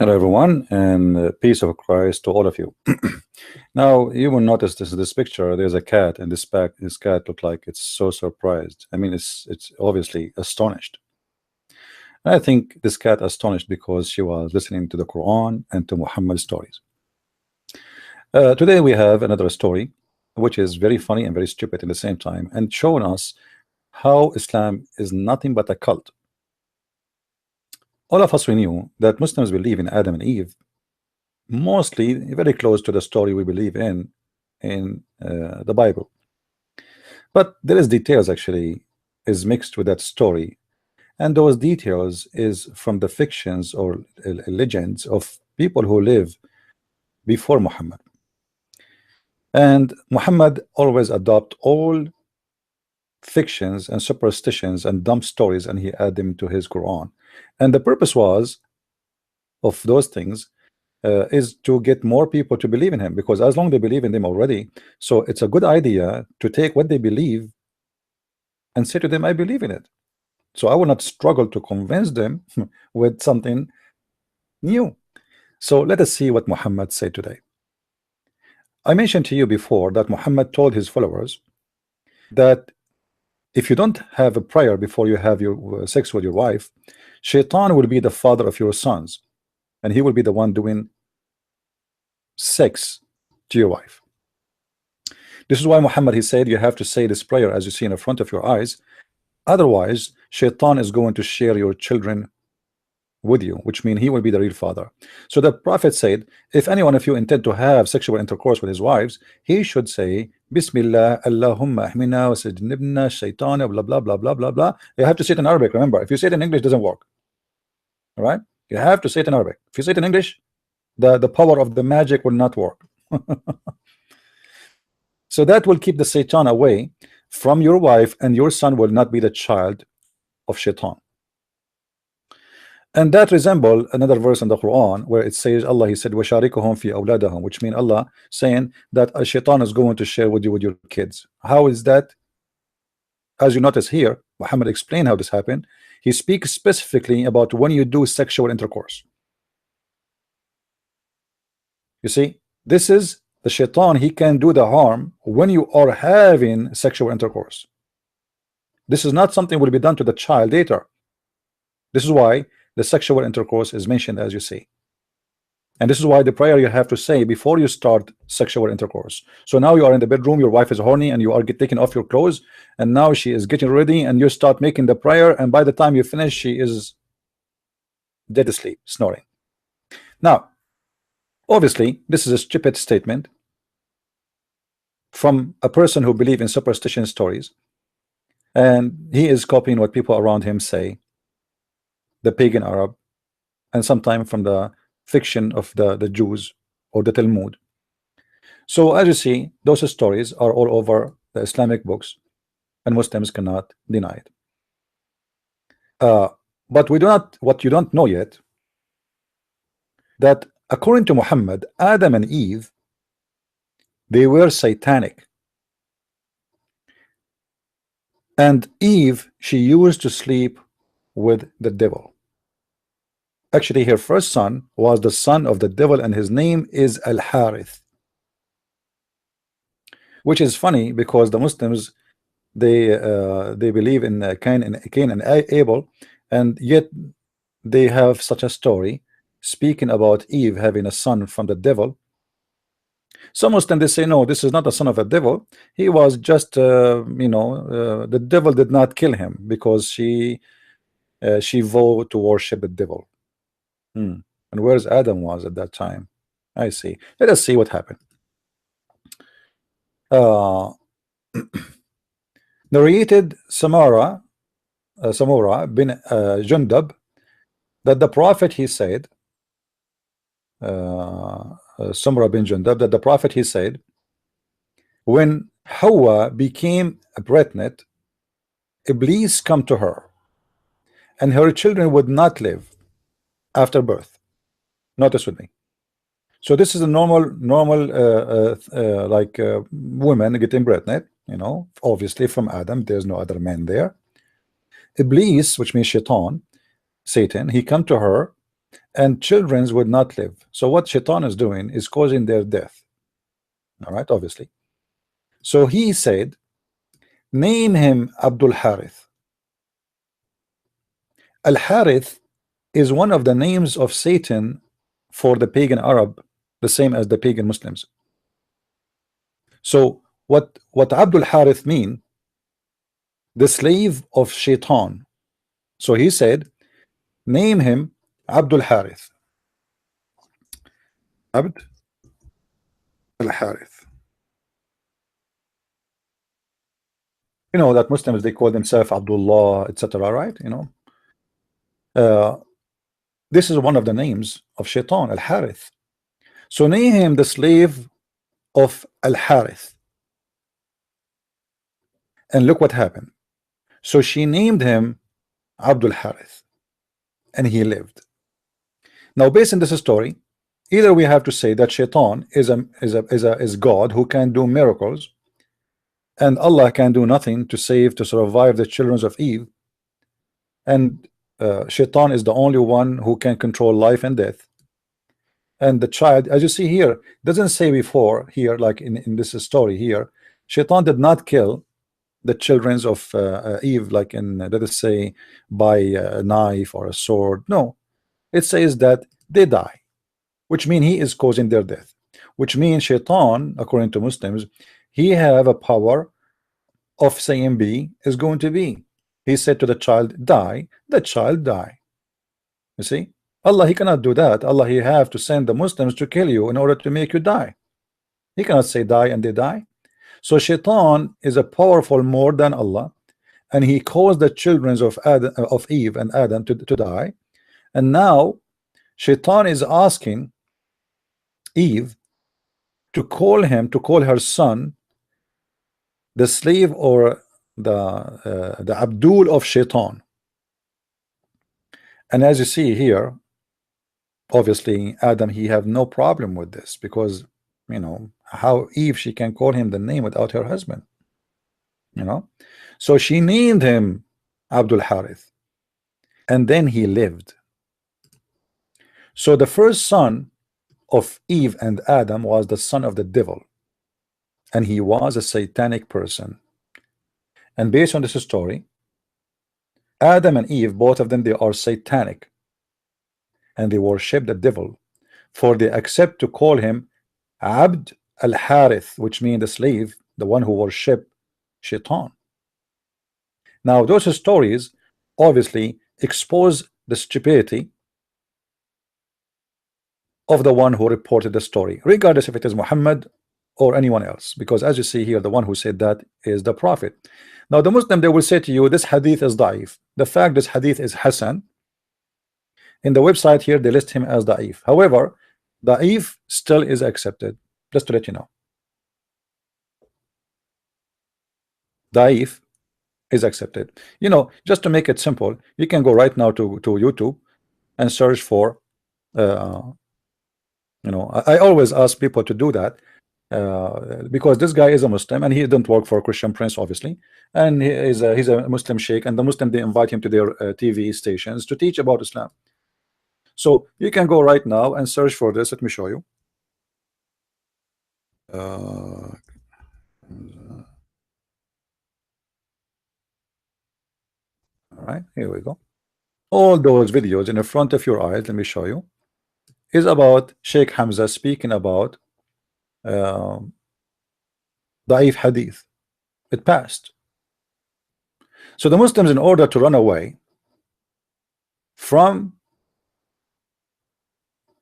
Hello everyone, and peace of Christ to all of you. Now you will notice this picture. There's a cat, and this cat looked like it's so surprised. I mean, it's obviously astonished. And I think this cat astonished because she was listening to the Quran and to Muhammad stories. Today we have another story, which is very funny and very stupid at the same time, and showing us how Islam is nothing but a cult. All of us, we knew that Muslims believe in Adam and Eve, mostly very close to the story we believe in the Bible. But there is details actually is mixed with that story, and those details is from the fictions or legends of people who live before Muhammad. And Muhammad always adopt all fictions and superstitions and dumb stories, and he add them to his Quran. And the purpose was of those things is to get more people to believe in him, because as long as they believe in them already, so it's a good idea to take what they believe and say to them, I believe in it. So I will not struggle to convince them with something new. So let us see what Muhammad said today. I mentioned to you before that Muhammad told his followers that if you don't have a prayer before you have your sex with your wife, Shaitan will be the father of your sons, and he will be the one doing sex to your wife. This is why Muhammad, he said, you have to say this prayer as you see in the front of your eyes. Otherwise, Shaitan is going to share your children with you, which means he will be the real father. So the Prophet said, if any one of you intend to have sexual intercourse with his wives, he should say, Bismillah, Allahumma ahmina wa sajnibna shaytana, blah, blah, blah, blah, blah, blah. You have to say it in Arabic. Remember, if you say it in English, it doesn't work. All right? You have to say it in Arabic. If you say it in English, the power of the magic will not work. So that will keep the Satan away from your wife, and your son will not be the child of Shaitan. And that resemble another verse in the Quran where it says, Allah, he said, وَشَارِكُهُمْ فِي أَوْلَادَهُمْ, which means Allah saying that a Shaitan is going to share with you with your kids. How is that? As you notice here, Muhammad explained how this happened. He speaks specifically about when you do sexual intercourse. You see, this is the Shaitan. He can do the harm when you are having sexual intercourse. This is not something will be done to the child later. This is why the sexual intercourse is mentioned, as you see. And this is why the prayer you have to say before you start sexual intercourse. So now you are in the bedroom, your wife is horny, and you are taking off your clothes, and now she is getting ready, and you start making the prayer, and by the time you finish, she is dead asleep, snoring. Now, obviously, this is a stupid statement from a person who believes in superstition stories, and he is copying what people around him say, the pagan Arab, and sometimes from the fiction of the Jews or the Talmud. So as you see, those stories are all over the Islamic books, and Muslims cannot deny it. But what you don't know yet, that according to Muhammad, Adam and Eve, they were satanic. And Eve, she used to sleep with the devil. Actually, her first son was the son of the devil, and his name is Al-Harith. Which is funny because the Muslims, they believe in Cain and Abel, and yet they have such a story speaking about Eve having a son from the devil. Some Muslims, they say, no, this is not the son of a devil. He was just the devil did not kill him because she vowed to worship the devil. And where's Adam was at that time? I see. Let us see what happened. Narrated Samura bin Jundab that the Prophet, he said, Samura bin Jundab, that the Prophet, he said, when Hawa became pregnant, Iblis come to her, and her children would not live after birth. Notice with me. So this is a normal women getting pregnant, obviously from Adam. There's no other man there. Iblis, which means Shaitan, Satan, he come to her and children would not live. So what Shaitan is doing is causing their death. All right, obviously. So he said, name him Abdul Harith. Al Harith is one of the names of Satan for the pagan Arab, the same as the pagan Muslims. So what Abdul Harith mean? The slave of Shaitan. So he said, name him Abdul Harith. Abd al Harith. You know that Muslims, they call themselves Abdullah, etc. Right? You know, this is one of the names of Shaitan, Al Harith. So name him the slave of Al Harith. And look what happened. So she named him Abdul Harith, and he lived. Now, based on this story, either we have to say that Shaitan is God who can do miracles, and Allah can do nothing to save, to survive the children of Eve, and Shaitan is the only one who can control life and death. And the child, as you see here, doesn't say before here, like in this story here, Shaitan did not kill the children of Eve, like in, let us say, by a knife or a sword. No, it says that they die, which means he is causing their death, which means Shaitan, according to Muslims, he have a power of saying B is going to be. He said to the child, die, the child die. You see, Allah, he cannot do that. Allah, he have to send the Muslims to kill you in order to make you die. He cannot say die and they die. So Shaitan is a powerful more than Allah, and he caused the children of Adam, of Eve and Adam to die. And now Shaitan is asking Eve to call him, to call her son the slave or the Abdul of Shaitan. And as you see here, obviously Adam, he have no problem with this, because you know how Eve, she can call him the name without her husband, you know. So she named him Abdul Harith, and then he lived. So the first son of Eve and Adam was the son of the devil, and he was a satanic person. And based on this story, Adam and Eve, both of them, they are satanic, and they worship the devil, for they accept to call him Abd al-Harith, which means the slave, the one who worship Shaitan. Now those stories obviously expose the stupidity of the one who reported the story, regardless if it is Muhammad or anyone else, because as you see here, the one who said that is the prophet. Now the Muslim, they will say to you, this hadith is da'if. The fact this hadith is Hassan, in the website here they list him as da'if. However, da'if still is accepted, just to let you know. Da'if is accepted. You know, just to make it simple, you can go right now to YouTube and search for you know, I always ask people to do that, because this guy is a Muslim and he didn't work for ChristianPrince, obviously, and he's a Muslim sheikh, and the Muslim, they invite him to their TV stations to teach about Islam. So you can go right now and search for this. Let me show you. All right, here we go. All those videos in the front of your eyes, let me show you, is about Sheikh Hamza speaking about Da'if hadith. It passed. So the Muslims, in order to run away from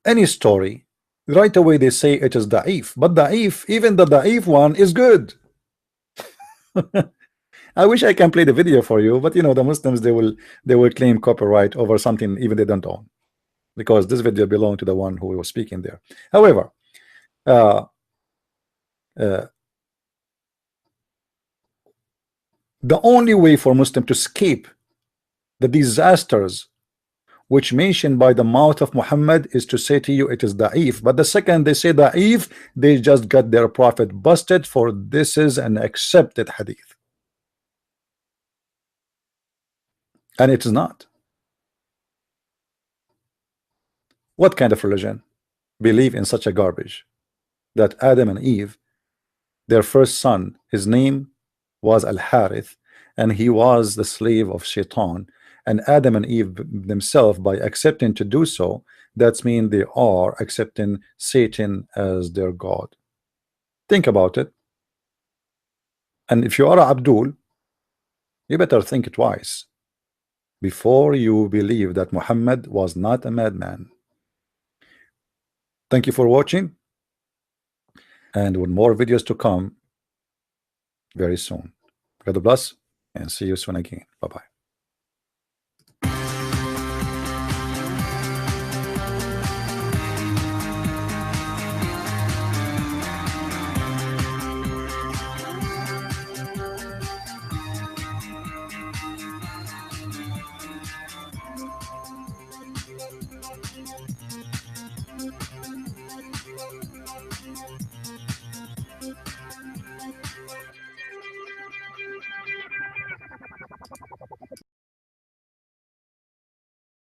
any story, right away they say it is da'if, but da'if, even the da'if one is good. I wish I can play the video for you, but you know, the Muslims, they will claim copyright over something even they don't own, because this video belonged to the one who was speaking there. However, the only way for Muslim to escape the disasters which mentioned by the mouth of Muhammad is to say to you it is da'if. But the second they say da'if, they just got their prophet busted for this is an accepted hadith, and it is not. What kind of religion believe in such a garbage? That Adam and Eve, their first son, his name was Al-Harith, and he was the slave of Shaitan. And Adam and Eve themselves, by accepting to do so, that means they are accepting Satan as their God. Think about it. And if you are Abdul, you better think twice before you believe that Muhammad was not a madman. Thank you for watching, and with more videos to come very soon. God bless, and see you soon again. Bye-bye.